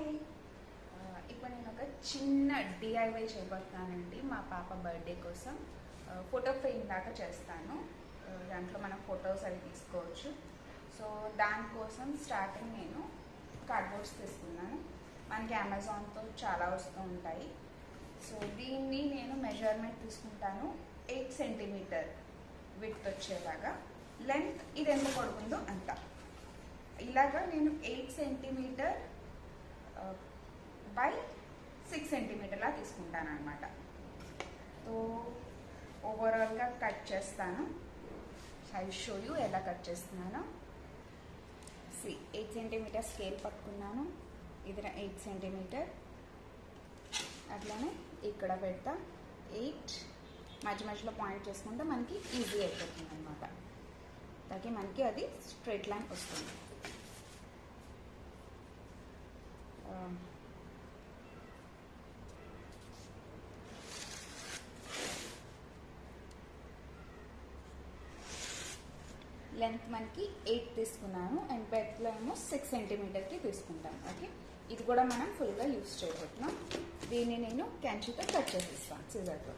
Hi, ఇప్పుడు నేను ఒక చిన్న డిఐవై చేయబోతున్నానండి. మా పాప బర్త్డే కోసం ఫోటో ఫ్రేమ్ దాకా చేస్తాను. దాంట్లో మనం ఫొటోస్ అవి తీసుకోవచ్చు. సో దానికోసం స్టార్టింగ్ నేను కార్డ్బోర్డ్స్ తీసుకున్నాను. మనకి అమెజాన్తో చాలా వస్తూ ఉంటాయి. సో దీన్ని నేను మెజర్మెంట్ తీసుకుంటాను. 8 సెంటీమీటర్ విడ్త్ వచ్చేలాగా. లెంత్ ఇది ఎంత పడుతుందో అంత. ఇలాగా నేను 8 సెంటీమీటర్ బై 6 సెంటీమీటర్లా తీసుకుంటాను అనమాట. సో ఓవరాల్గా కట్ చేస్తాను. ఐ షో యూ ఎలా కట్ చేస్తున్నానో. 8 సెంటీమీటర్ స్కేల్ పట్టుకున్నాను. ఇది 8 సెంటీమీటర్. అట్లానే ఇక్కడ పెడతా 8 మధ్య మధ్యలో పాయింట్ చేసుకుంటే మనకి ఈజీ అయిపోతుంది అనమాట. అలాగే మనకి అది స్ట్రైట్ లైన్ వస్తుంది. లెంత్ మనకి 8 తీసుకున్నాను అండ్ బెడ్లో ఏమో 6 సెంటీమీటర్కి తీసుకుంటాను. ఓకే, ఇది కూడా మనం ఫుల్గా యూజ్ చేయబోతున్నాం. దీన్ని నేను క్యాన్షీతో కట్ చేసిస్తాను సిజర్తో.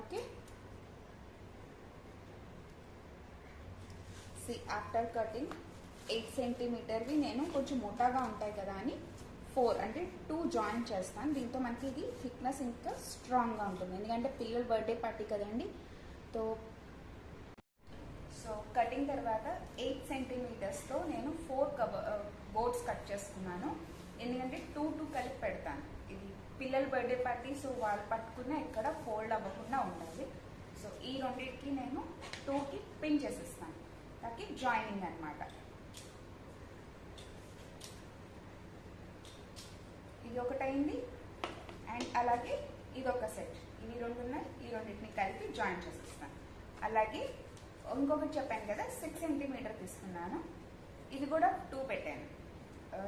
ఓకే, ఆఫ్టర్ కటింగ్ 8 సెంటీమీటర్వి నేను కొంచెం మోటాగా ఉంటాయి కదా అని 4 అంటే 2 జాయిన్ చేస్తాను. దీంతో మనకి ఇది థిక్నెస్ ఇంకా స్ట్రాంగ్గా ఉంటుంది. ఎందుకంటే పిల్లల బర్త్డే పార్టీ కదండి. సో కటింగ్ తర్వాత 8 సెంటీమీటర్స్తో నేను 4 బోర్డ్స్ కట్ చేసుకున్నాను. ఎందుకంటే 2 కలిపి పెడతాను. ఇది పిల్లల బర్త్డే పార్టీ, సో వాళ్ళు పట్టుకున్న ఇక్కడ ఫోల్డ్ అవ్వకుండా ఉండాలి. సో ఈ రెండింటికి నేను 2కి పిన్ చేసేస్తాను. దానికి జాయినింగ్ అనమాట. ఇది ఒకటైంది అండ్ అలాగే ఇది ఒక సెట్. ఇవి 2 ఉన్నాయి. ఈ రెండింటిని కలిపి జాయిన్ చేసేస్తాను. అలాగే ఇంకొకటి చెప్పాను కదా, 6 సెంటీమీటర్ తీసుకున్నాను. ఇది కూడా 2 పెట్టాను.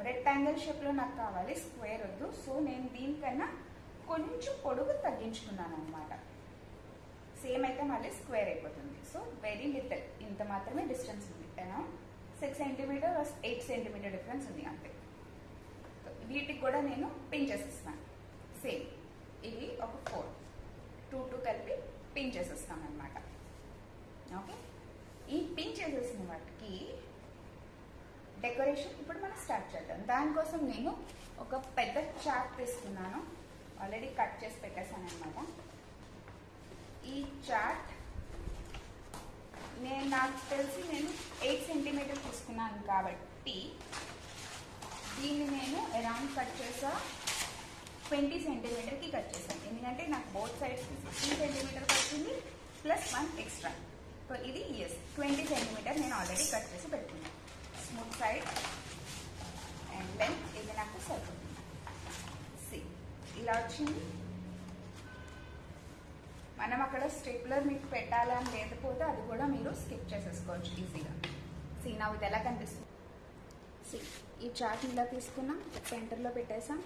రెక్టాంగిల్ షేప్లో నాకు కావాలి, స్క్వేర్ వద్దు. సో నేను దీనికన్నా కొంచెం పొడుగు తగ్గించుకున్నాను అనమాట. సేమ్ అయితే మళ్ళీ స్క్వేర్ అయిపోతుంది. సో వెరీ లిటిల్, ఇంత మాత్రమే డిస్టెన్స్ ఉంది. 6 సెంటీమీటర్ 8 సెంటీమీటర్ డిఫరెన్స్ ఉంది అంతే. వీటికి కూడా నేను పిన్ చేసేస్తాను. సేమ్ ఇవి ఒక 4 కలిపి పిన్ చేసేస్తాను అనమాట. ఓకే, ఈ పిన్ చేసేసిన వాటికి డెకరేషన్ ఇప్పుడు మనం స్టార్ట్ చేద్దాం. దానికోసం నేను ఒక పెద్ద చార్ట్ తీసుకున్నాను. ఆల్రెడీ కట్ చేసి పెట్టేసాను అనమాట. ఈ చార్ట్ నాకు తెలిసి నేను 8 సెంటీమీటర్ తీసుకున్నాను కాబట్టి దీన్ని నేను అరౌండ్ కట్ చేసా 20 సెంటీమీటర్కి కట్ చేశాను. ఎందుకంటే నాకు బోత్ సైడ్స్కి 16 సెంటీమీటర్ వచ్చింది ప్లస్ 1 ఎక్స్ట్రా. సో ఇది 20 సెంటీమీటర్ నేను ఆల్రెడీ కట్ చేసి పెట్టుకున్నాను. స్మూత్ సైడ్ అండ్ లెంత్ ఇది నాకు సరిపోతుంది. ఇలా వచ్చింది. మనం అక్కడ స్టేప్లర్ మీకు పెట్టాలని లేకపోతే అది కూడా మీరు స్కిప్ చేసేసుకోవచ్చు ఈజీగా. నా ఇది ఎలా కనిపిస్తుంది. ఈ చార్ట్ ఇలా తీసుకున్నాం, సెంటర్లో పెట్టేసాం.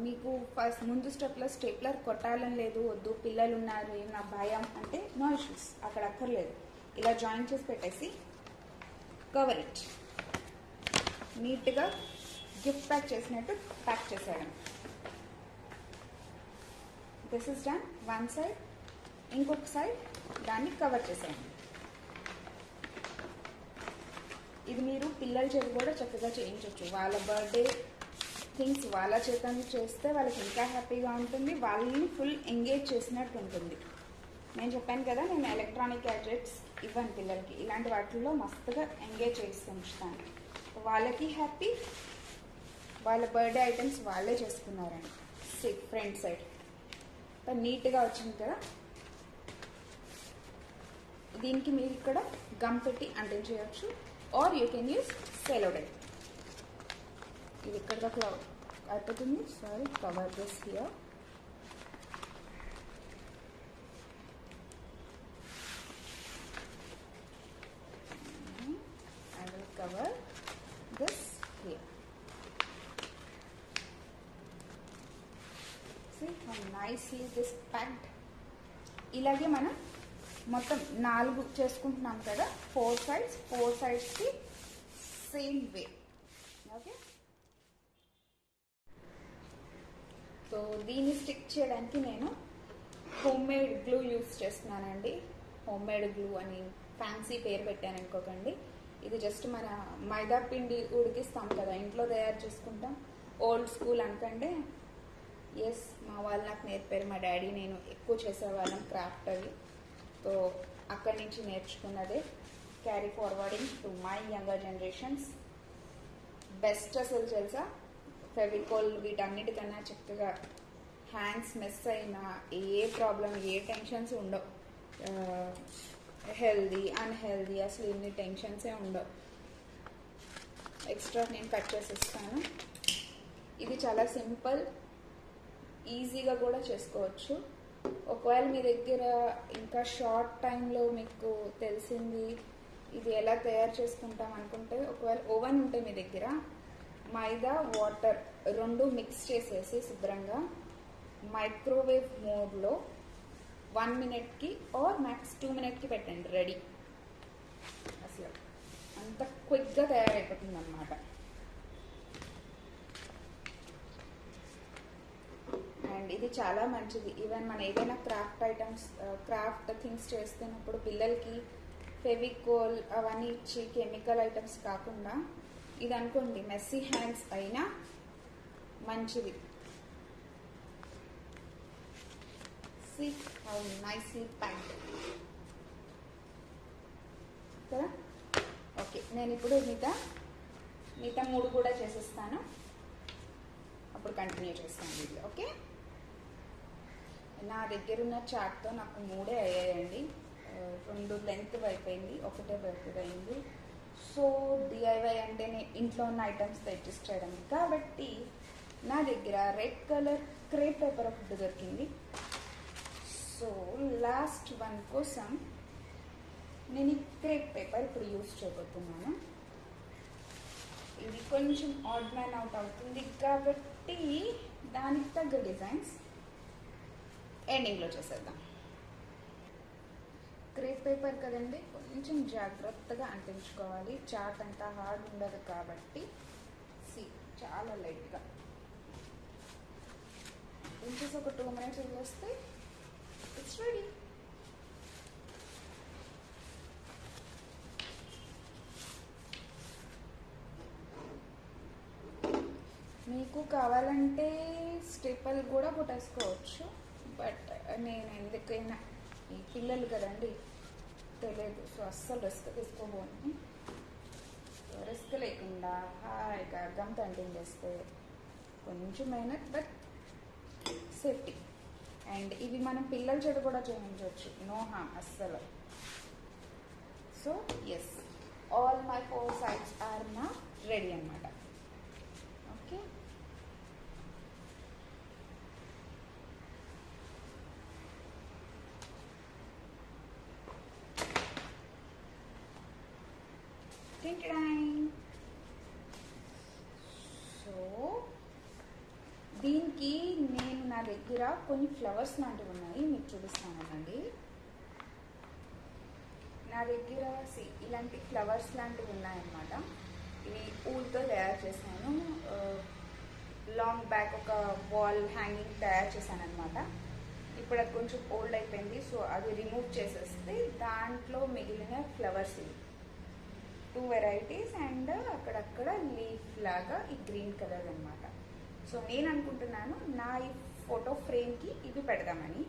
మీకు ఫస్ట్ ముందు స్టెప్లో స్టేప్లర్ కొట్టాలని లేదు, వద్దు పిల్లలు ఉన్నారు నా భయం అంటే నో ఇష్యూస్, అక్కడ అక్కర్లేదు. ఇలా జాయిన్ చేసి పెట్టేసి కవర్ ఇట్. నీట్గా గిఫ్ట్ ప్యాక్ చేసినట్టు ప్యాక్ చేసేయడం. This is done. One side, ఇంకొక సైడ్ దాన్ని కవర్ చేసేయండి. ఇది మీరు పిల్లల చేతి కూడా చక్కగా చేయించవచ్చు. వాళ్ళ బర్త్డే థింగ్స్ వాళ్ళ చేతని చేస్తే వాళ్ళకి ఇంకా హ్యాపీగా ఉంటుంది. వాళ్ళని ఫుల్ ఎంగేజ్ చేసినట్టు ఉంటుంది. నేను చెప్పాను కదా, నేను ఎలక్ట్రానిక్ గ్యాడ్జెట్స్ ఇవ్వను పిల్లలకి. ఇలాంటి వాటిల్లో మస్తుగా ఎంగేజ్ చేసి ఉంచుతాను. వాళ్ళకి హ్యాపీ, వాళ్ళ బర్త్డే ఐటమ్స్ వాళ్ళే చేసుకున్నారండి. ఫ్రంట్ సైడ్ నీట్గా వచ్చింది కదా. దీనికి మీరు ఇక్కడ గమ్ పెట్టి అంటించేయచ్చు, or you can use cello tape. ఇది ఇక్కడ దాకా అయిపోతుంది. Sorry, cover this here. I will cover this here. See how nicely this packed. ఇలాగే మనం మొత్తం 4 చేసుకుంటున్నాం కదా. 4 sides కి సేమ్ వే. ఓకే, సో దీన్ని స్టిక్ చేయడానికి నేను హోమ్ మేడ్ గ్లూ యూస్ చేస్తున్నానండి. హోమ్ మేడ్ గ్లూ అని ఫ్యాన్సీ పేరు పెట్టాను అనుకోకండి. ఇది జస్ట్ మన మైదా పిండి ఉడికిస్తాం కదా, ఇంట్లో తయారు చేసుకుంటాం. ఓల్డ్ స్కూల్ అనుకంటే ఎస్, మా వాళ్ళు నాకు నేర్పారు. మా డాడీ నేను ఎక్కువ చేసేవాళ్ళం క్రాఫ్ట్ అవి. సో అక్కడి నుంచి నేర్చుకున్నదే carry forwarding to my younger generations. Best అసలు తెలుసా, ఫెవికోల్ వీటన్నిటికన్నా చక్కగా హ్యాండ్స్ మెస్ అయినా ఏ ప్రాబ్లం, ఏ టెన్షన్స్ ఉండవు. హెల్దీ అన్హెల్దీ అసలు ఎన్ని టెన్షన్సే ఉండవు. ఎక్స్ట్రా నేను కట్ చేసేస్తాను. ఇది చాలా సింపుల్, ఈజీగా కూడా చేసుకోవచ్చు. ఒకవేళ మీ దగ్గర ఇంకా షార్ట్ టైంలో మీకు తెలిసింది ఇది ఎలా తయారు చేసుకుంటాం అనుకుంటే, ఒకవేళ ఓవెన్ ఉంటే మీ దగ్గర మైదా వాటర్ రెండు మిక్స్ చేసేసి శుభ్రంగా మైక్రోవేవ్ మోడ్లో 1 minute ఆర్ మ్యాక్స్ 2 minutes పెట్టండి, రెడీ. అసలు అంత క్విక్గా తయారైపోతుంది అన్నమాట. అండ్ ఇది చాలా మంచిది. ఈవెన్ మన ఏదైనా క్రాఫ్ట్ ఐటమ్స్, క్రాఫ్ట్ థింగ్స్ చేస్తున్నప్పుడు పిల్లలకి ఫెవికోల్ అవన్నీ ఇచ్చి కెమికల్ ఐటమ్స్ కాకుండా ఇది అనుకోండి, మెస్సీ హ్యాండ్స్ అయినా మంచిది. See how nicely packed కదా. ఓకే, నేను ఇప్పుడు మిగతా 3 కూడా చేసేస్తాను, అప్పుడు కంటిన్యూ చేస్తాను వీడియో. ఓకే, నా దగ్గర ఉన్న చార్ట్తో నాకు 3 అయ్యాయండి. 2 లెంత్ అయిపోయింది, 1 బర్త్ అయింది. సో డిఐవై అంటేనే ఇంట్లో ఉన్న ఐటమ్స్ అడ్జస్ట్ చేయడం కాబట్టి నా దగ్గర రెడ్ కలర్ క్రేప్ పేపర్ ఒకటి దొరికింది. సో లాస్ట్ వన్ కోసం నేను ఈ క్రేప్ పేపర్ ఇప్పుడు యూజ్ చేయబోతున్నాను. ఇది కొంచెం ఆడ్ మ్యాన్ అవుట్ అవుతుంది కాబట్టి దానికి తగ్గ డిజైన్స్ ఎండింగ్లో చేసేద్దాం. క్రేప్ పేపర్ కదండి, కొంచెం జాగ్రత్తగా అంటించుకోవాలి. చాట్ అంతా హార్డ్ ఉండదు కాబట్టి చాలా లైట్గా అంటించేసి ఒక 2 minutes వదిలేస్తే ఇట్స్ రెడీ. మీకు కావాలంటే స్టేపల్ కూడా కొట్టేసుకోవచ్చు, బట్ నేను ఎందుకైనా ఈ పిల్లలు కదండి తెలియదు, సో అస్సలు రిస్క్ తీసుకోబోను. రిస్క్ లేకుండా హాయిగా గమ్ కంటిన్యూ చేస్తే కొంచెం మెహనత్ బట్ సేఫ్టీ. అండ్ ఇవి మనం పిల్లల చేత కూడా చేయించవచ్చు, నో హామ్ అస్సలు. So yes, all my 4 sides are నా రెడీ అన్నమాట. ఓకే, సో దీనికి నేను నా దగ్గర కొన్ని ఫ్లవర్స్ లాంటివి ఉన్నాయి, మీకు చూపిస్తానండి. నా దగ్గర ఇలాంటి ఫ్లవర్స్ లాంటివి ఉన్నాయన్నమాట. ఇవి ఊల్తో తయారు చేశాను. లాంగ్ బ్యాక్ ఒక వాల్ హ్యాంగింగ్ తయారు చేశాను అనమాట. ఇప్పుడు అది కొంచెం ఓల్డ్ అయిపోయింది, సో అది రిమూవ్ చేసేస్తే దాంట్లో మిగిలిన ఫ్లవర్స్ ఇవి 2 varieties అండ్ అక్కడక్కడ లీఫ్ లాగా ఈ గ్రీన్ కలర్ అనమాట. సో నేను అనుకుంటున్నాను నా ఈ ఫోటో ఫ్రేమ్కి ఇవి పెడదామని.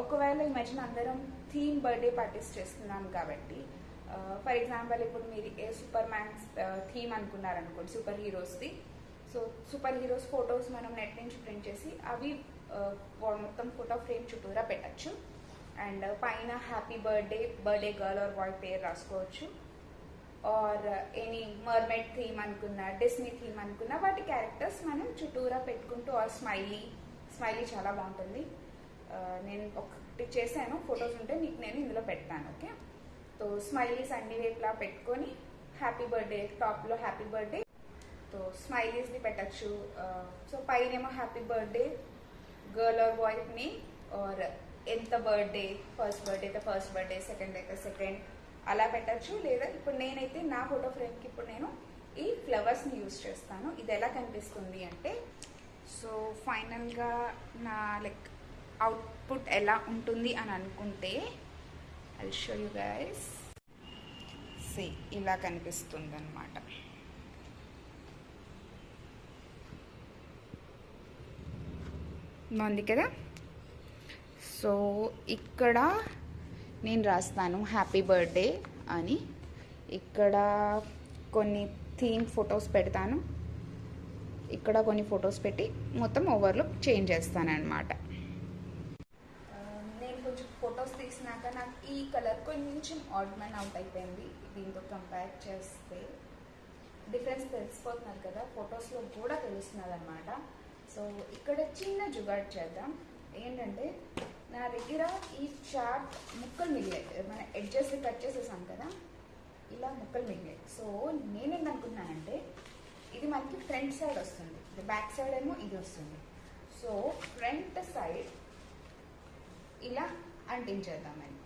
ఒకవేళ ఈ మధ్యన అందరం థీమ్ బర్త్డే పార్టీస్ చేస్తున్నాం కాబట్టి, ఫర్ ఎగ్జాంపుల్ ఇప్పుడు మీరు ఏ సూపర్ మ్యాన్స్ థీమ్ అనుకున్నారనుకోండి, సూపర్ హీరోస్ది. సో సూపర్ హీరోస్ ఫొటోస్ మనం నెట్ నుంచి ప్రింట్ చేసి అవి మొత్తం ఫోటో ఫ్రేమ్ చుట్టూరా పెట్టచ్చు. అండ్ పైన happy birthday, birthday girl or boy పేరు రాసుకోవచ్చు. ఆర్ ఎనీ మర్మెడ్ థీమ్ అనుకున్నా, డిస్నీ థీమ్ అనుకున్నా వాటి క్యారెక్టర్స్ మనం చుట్టూరా పెట్టుకుంటూ, ఆర్ స్మైలీ చాలా బాగుంటుంది. నేను ఒకటి చేశాను, ఫొటోస్ ఉంటే మీకు నేను ఇందులో పెడతాను. ఓకే, సో స్మైలీస్ అన్ని వైపులా పెట్టుకొని హ్యాపీ బర్త్డే టాప్లో హ్యాపీ బర్త్డే, సో స్మైలీస్ది పెట్టచ్చు. సో పైనేమో happy birthday girl or boy name, or ఎంత బర్త్డే, ఫస్ట్ బర్త్డే అయితే ఫస్ట్ బర్త్డే, సెకండ్ అయితే సెకండ్, అలా పెట్టచ్చు. లేదా ఇప్పుడు నేనైతే నా ఫోటో ఫ్రేమ్కి ఇప్పుడు నేను ఈ ఫ్లవర్స్ని యూజ్ చేస్తాను. ఇది ఎలా కనిపిస్తుంది అంటే సో ఫైనల్గా నా లైక్ అవుట్పుట్ ఎలా ఉంటుంది అని అనుకుంటే I show you guys. See ఇలా కనిపిస్తుంది అనమాట. బాగుంది కదా. సో ఇక్కడ నేను రాస్తాను హ్యాపీ బర్త్డే అని. ఇక్కడ కొన్ని థీమ్ ఫొటోస్ పెడతాను, ఇక్కడ కొన్ని ఫొటోస్ పెట్టి మొత్తం ఓవర్లుక్ చేంజ్ చేస్తాను అనమాట. నేను కొంచెం ఫొటోస్ తీసినాక నాకు ఈ కలర్ కొంచెం ఆడ్మన్ అవుట్ అయిపోయింది. దీంతో కంపేర్ చేస్తే డిఫరెన్స్ తెలిసిపోతున్నారు కదా, ఫొటోస్లో కూడా తెలుస్తున్నది అనమాట. సో ఇక్కడ చిన్న జుగాడ్ చేద్దాం. ఏంటంటే నా దగ్గర ఈ చార్ట్ ముక్కలు మిగిలాయి, మన ఎడ్జెస్ కట్ చేసేసాం కదా, ఇలా ముక్కలు మిగిలాయి. సో నేనేమనుకున్నానంటే ఇది మనకి ఫ్రంట్ సైడ్ వస్తుంది, బ్యాక్ సైడ్ ఏమో ఇది వస్తుంది. సో ఫ్రంట్ సైడ్ ఇలా అంటించేద్దామని.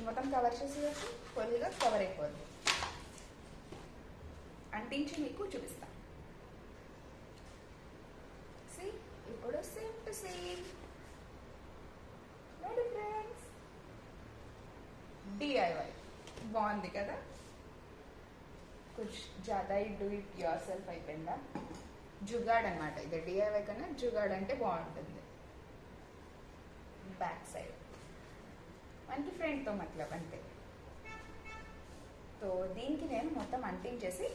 మొత్తం కవర్ చేసేసి ఫుల్గా కవర్ అయిపోద్ది. అంటించి మీకు చూపిస్తాను. ఇప్పుడు same to same ready friends. DIY బాగుంది కదా, కుछ ज़्यादा ही డూ ఇట్ యువర్ సెల్ఫ్ అయిపోయిందా. జుగాడ్ అనమాట ఇది. DIY కన్నా జుగాడ్ అంటే బాగుంటుంది. బ్యాక్ సైడ్ మనకి ఫ్రంట్తో మతలబ్ అంతే. సో దీనికి నేను మొత్తం అంటించేసి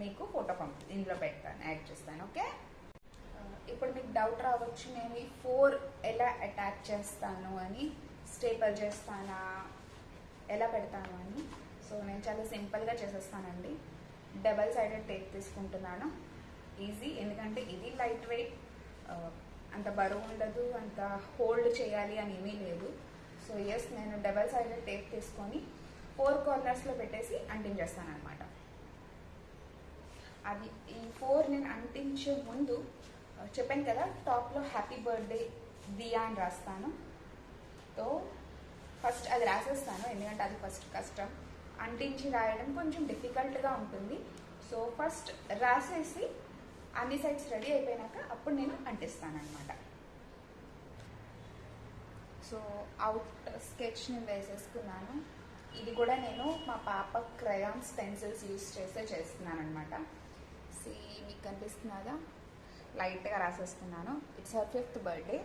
మీకు ఫోటో ఇందులో పెడతాను, యాడ్ చేస్తాను. ఓకే, ఇప్పుడు మీకు డౌట్ రావచ్చు నేను ఈ 4 ఎలా అటాచ్ చేస్తాను అని, స్టేపల్ చేస్తానా, ఎలా పెడతాను అని. సో నేను చాలా సింపుల్గా చేసేస్తానండి. డబల్ సైడెడ్ టేప్ తీసుకుంటున్నాను. ఈజీ, ఎందుకంటే ఇది లైట్ వెయిట్, అంత బరువు ఉండదు, అంత హోల్డ్ చేయాలి అని ఏమీ లేదు. సో ఎస్, నేను డబల్ సైడెడ్ టేప్ తీసుకొని 4 కార్నర్స్లో పెట్టేసి అంటించేస్తాను అనమాట. అది ఈ 4 నేను అంటించే ముందు చెప్పాను కదా, టాప్లో హ్యాపీ బర్త్డే దియా అని రాస్తాను. సో ఫస్ట్ అది రాసేస్తాను, ఎందుకంటే అది ఫస్ట్ కష్టం. అంటించి రాయడం కొంచెం డిఫికల్ట్గా ఉంటుంది. సో ఫస్ట్ రాసేసి అన్ని సైడ్స్ రెడీ అయిపోయినాక అప్పుడు నేను అంటిస్తాను అనమాట. సో అవుట్ స్కెచ్ని వేసేసుకున్నాను. ఇది కూడా నేను మా పాప క్రయాన్స్ పెన్సిల్స్ యూస్ చేస్తున్నాను అనమాట. మీకు కనిపిస్తున్నదా, లైట్గా రాసేస్తున్నాను. It's her 5th birthday.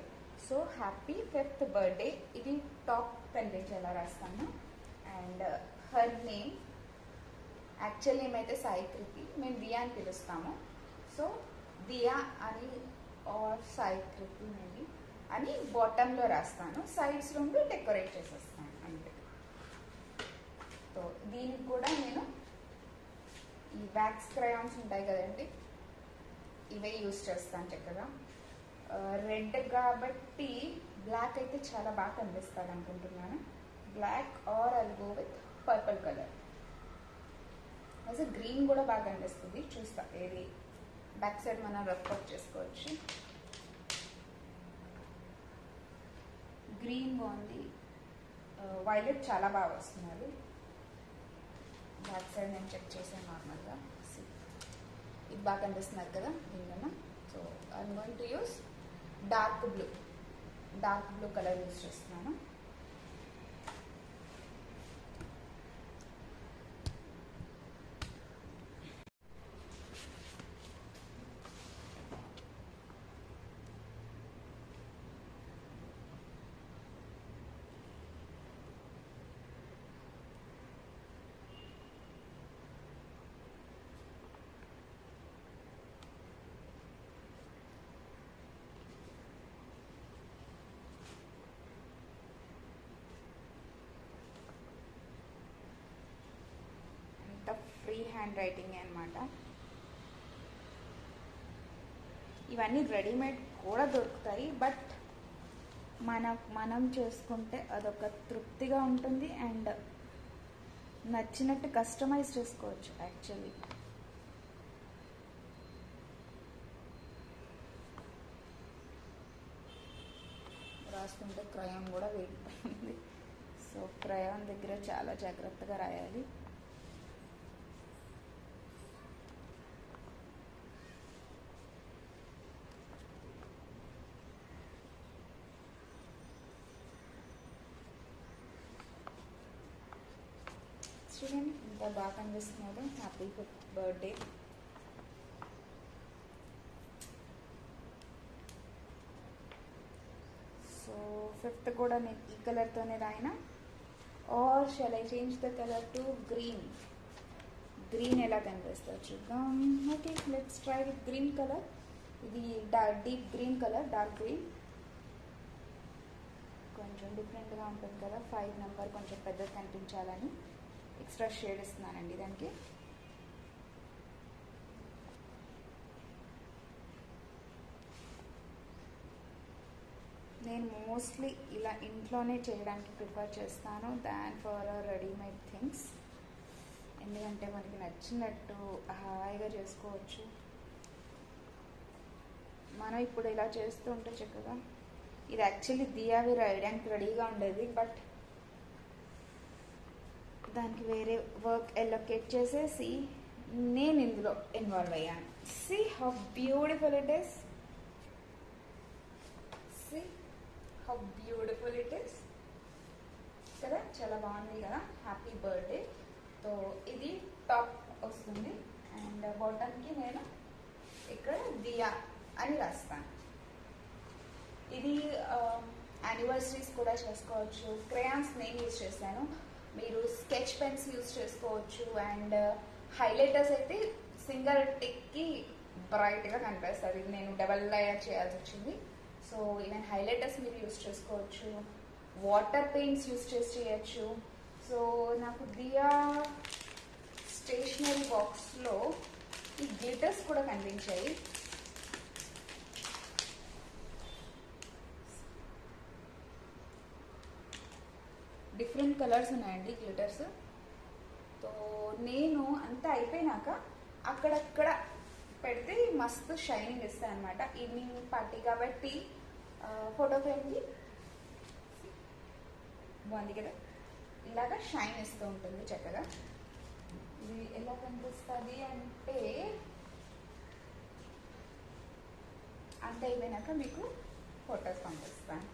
So happy 5th birthday ఇది టాప్ కనిపించేలా రాస్తాను. And her name, actual name అయితే సాయి కృతి, మేము దియా అని పిలుస్తాము. సో దియా అని ఆర్ సాయి కృతి మేబీ అని బాటంలో రాస్తాను. సైడ్స్ నుండి డెకరేట్ చేసేస్తాను అంతే. సో దీనికి కూడా నేను ఈ వ్యాక్స్ క్రయాన్స్ ఉంటాయి కదండి, ఇవే యూస్ చేస్తాను చక్కగా. రెడ్ కాబట్టి బ్లాక్ అయితే చాలా బాగా కనిపిస్తాడు అనుకుంటున్నాను. Black or I'll go with purple colour. అసలు గ్రీన్ కూడా బాగా కనిపిస్తుంది, చూస్తా ఏది బ్యాక్ సైడ్ మనం రఫ్ అవుట్ చేసుకోవచ్చు. గ్రీన్ బాగుంది, వైలెట్ చాలా బాగా వస్తున్నారు. బ్యాక్ సైడ్ నేను చెక్ చేసాను నార్మల్గా, ఇది బాగా కనిపిస్తున్నారు కదా దీనికన్నా. So I'm going to use dark blue colour use చేస్తున్నాను. ఫ్రీ హ్యాండ్ రైటింగ్ అనమాట. ఇవన్నీ రెడీమేడ్ కూడా దొరుకుతాయి, బట్ మనం చేసుకుంటే అదొక తృప్తిగా ఉంటుంది అండ్ నచ్చినట్టు కస్టమైజ్ చేసుకోవచ్చు యాక్చువల్లీ. రాసుకుంటే క్రయాన్ కూడా వేగిపోయింది. సో క్రయాన్ దగ్గర చాలా జాగ్రత్తగా రాయాలి. చూడండి ఇంత బాగా కనిపిస్తున్నారు. Happy birthday. సో 5th కూడా నేను ఈ కలర్తోనే రాయినా. Or shall I change the colour to green? Green ఎలా కనిపిస్తుంది చూద్దాం. Okay, let's try with green colour. ఇది deep green colour, dark green. కొంచెం డిఫరెంట్గా ఉంటుంది కదా, 5 నెంబర్ కొంచెం పెద్దది కనిపించాలని ఎక్స్ట్రా షేడ్ ఇస్తున్నానండి దానికి. నేను మోస్ట్లీ ఇలా ఇంట్లోనే చేయడానికి ప్రిఫర్ చేస్తాను దాన్ ఫర్ రెడీమేడ్ థింగ్స్. ఎందుకంటే మనకి నచ్చినట్టు హాయిగా చేసుకోవచ్చు. మనం ఇప్పుడు ఇలా చేస్తూ ఉంటే చక్కగా. ఇది యాక్చువల్లీ దియావి రాయడానికి రెడీగా ఉండేది, బట్ దానికి వేరే వర్క్ ఎలొకేట్ చేసేసి నేను ఇందులో ఇన్వాల్వ్ అయ్యాను. See how beautiful it is. See how beautiful it is కదా, చాలా బాగుంది కదా. Happy birthday. సో ఇది టాప్ వస్తుంది అండ్ బాటమ్కి నేను ఇక్కడ దియా అని రాస్తాను. ఇది యానివర్సరీస్ కూడా చేసుకోవచ్చు. క్రేయాన్స్ నేను యూజ్ చేశాను, మీరు స్కెచ్ పెన్స్ యూజ్ చేసుకోవచ్చు. అండ్ హైలైటర్స్ అయితే సింగిల్ టిక్కి బ్రైట్గా కనిపిస్తుంది. నేను డబల్ లేయర్ చేయాల్సి వచ్చింది. సో ఈవెన్ హైలైటర్స్ మీరు యూజ్ చేసుకోవచ్చు. వాటర్ పెయింట్స్ యూజ్ చేసి చేయొచ్చు. సో నాకు దియా స్టేషనరీ బాక్స్లో ఈ గ్లిటర్స్ కూడా కనిపించాయి. డిఫరెంట్ కలర్స్ ఉన్నాయండి గ్లిటర్స్. సో నేను అంతా అయిపోయినాక అక్కడక్కడ పెడితే మస్తు షైనింగ్ ఇస్తాయి అనమాట. ఈవినింగ్ పార్టీ కాబట్టి ఫోటో ఫ్రేమ్కి బాగుంది కదా, ఇలాగా షైన్ ఇస్తూ ఉంటుంది చక్కగా. ఇది ఎలా కనిపిస్తుంది అంటే అంత అయిపోయినాక మీకు ఫొటోస్ పంపిస్తాను.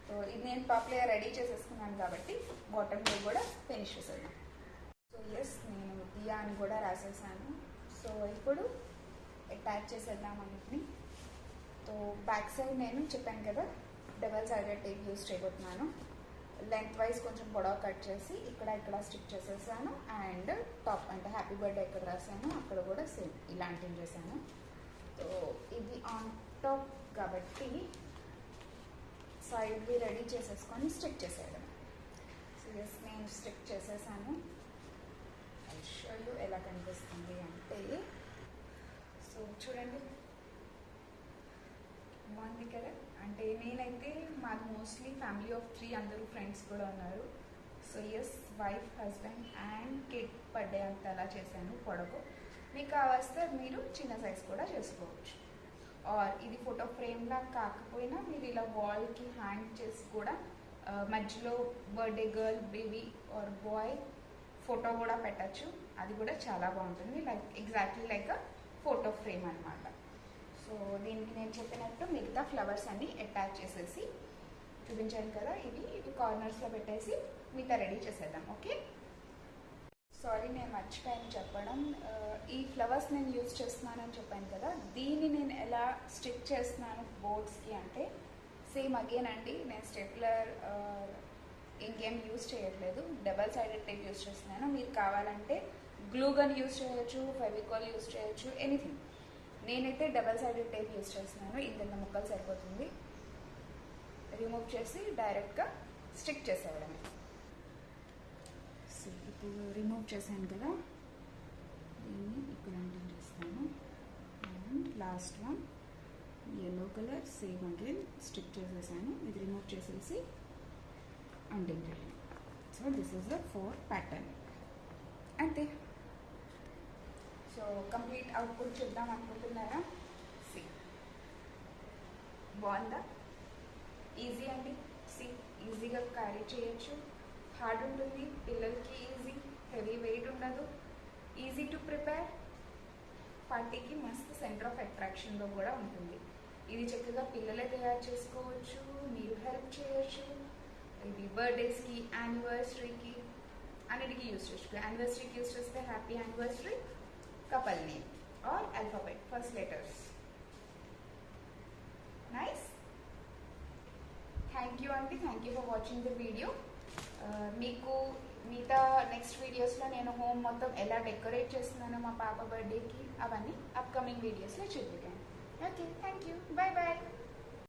సో ఇది నేను టాప్ లేయర్ రెడీ చేసేసుకున్నాను కాబట్టి బాటమ్ లేయర్ కూడా ఫినిష్ చేసేద్దాం. సో ఎస్, నేను దియా అని కూడా రాసేసాను. సో ఇప్పుడు అటాచ్ చేసేద్దాం అన్నిటిని. సో బ్యాక్ సైడ్ నేను చెప్పాను కదా డబల్ సైడెడ్ టేప్ యూజ్ చేయబోతున్నాను. లెంత్ వైజ్ కొంచెం పొడవు కట్ చేసి ఇక్కడ స్టిక్ చేసేసాను. అండ్ టాప్ అంటే హ్యాపీ బర్త్డే ఎక్కడ రాసాను అక్కడ కూడా సేమ్ ఇలాంటివి చేశాను. సో ఇది ఆన్ టాప్ కాబట్టి సైడ్వి రెడీ చేసేసుకొని స్టిక్ చేసేయడం. సో ఎస్, నేను స్టిక్ చేసేసాను. షో యూ ఎలా కనిపిస్తుంది అంటే, సో చూడండి బాగుంది కదా. అంటే నేనైతే మాది మోస్ట్లీ ఫ్యామిలీ ఆఫ్ 3, అందరూ ఫ్రెండ్స్ కూడా ఉన్నారు. So yes, wife, husband and kid birthday అంత అలా చేశాను పొడవు. మీకు కావస్తే మీరు చిన్న సైజ్ కూడా చేసుకోవచ్చు. ఆర్ ఇది ఫోటో ఫ్రేమ్లా కాకపోయినా మీరు ఇలా వాల్కి హ్యాంగ్ చేసి కూడా మధ్యలో birthday girl, baby or boy photo కూడా పెట్టచ్చు. అది కూడా చాలా బాగుంటుంది, like exactly like a photo frame అనమాట. సో దీనికి నేను చెప్పినట్టు మిగతా ఫ్లవర్స్ అన్ని అటాచ్ చేసేసి చూపించాను కదా, ఇవి కార్నర్స్లో పెట్టేసి మిగతా రెడీ చేసేద్దాం. ఓకే, సారీ నేను మర్చిపోయాను చెప్పడం. ఈ ఫ్లవర్స్ నేను యూజ్ చేస్తున్నానని చెప్పాను కదా, దీన్ని నేను ఎలా స్టిక్ చేస్తున్నాను బోర్డ్స్కి అంటే సేమ్ అగైన్ అండి, నేను స్టెప్లర్ ఇంకేం యూజ్ చేయట్లేదు, డబల్ సైడెడ్ టేప్ యూజ్ చేస్తున్నాను. మీరు కావాలంటే గ్లూ గన్ యూజ్ చేయొచ్చు, ఫెవికాల్ యూజ్ చేయొచ్చు, ఎనీథింగ్. నేనైతే డబల్ సైడెడ్ టేప్ యూజ్ చేస్తున్నాను. ఇంత ముక్కలు సరిపోతుంది. రిమూవ్ చేసి డైరెక్ట్గా స్టిక్ చేసేయడమే. సో ఇప్పుడు రిమూవ్ చేశాను కదా, దీన్ని ఇక్కడ అంటింగ్ చేస్తాను. And last one yellow colour same again stick చేసేసాను. ఇది రిమూవ్ చేసేసి అంటింగ్ చేయండి. So this is the 4th pattern. అంతే. సో కంప్లీట్ అవుట్పుట్ చూద్దాం అనుకుంటున్నారా? సి బాగుందా? ఈజీ అండి. సి ఈజీగా క్యారీ చేయొచ్చు. హార్డ్ ఉంటుంది, పిల్లలకి ఈజీ, హెవీ వెయిట్ ఉండదు, ఈజీ టు ప్రిపేర్. పార్టీకి మస్తు సెంటర్ ఆఫ్ అట్రాక్షన్లో కూడా ఉంటుంది. ఇది చక్కగా పిల్లలే తయారు చేసుకోవచ్చు, మీరు హెల్ప్ చేయొచ్చు. ఇది బర్త్డేస్కి, యానివర్సరీకి అన్నిటికీ యూస్ చేసుకో. యానివర్సరీకి యూస్ చేస్తే happy anniversary, couple name or alphabet first letters. Nice. Thank you అండి, thank you for watching the video. మీకు మిగతా నెక్స్ట్ వీడియోస్లో నేను హోమ్ మొత్తం ఎలా డెకరేట్ చేస్తున్నానో మా పాప బర్త్డేకి అవన్నీ అప్కమింగ్ వీడియోస్లో చూపిస్తాను. Okay, thank you, bye bye.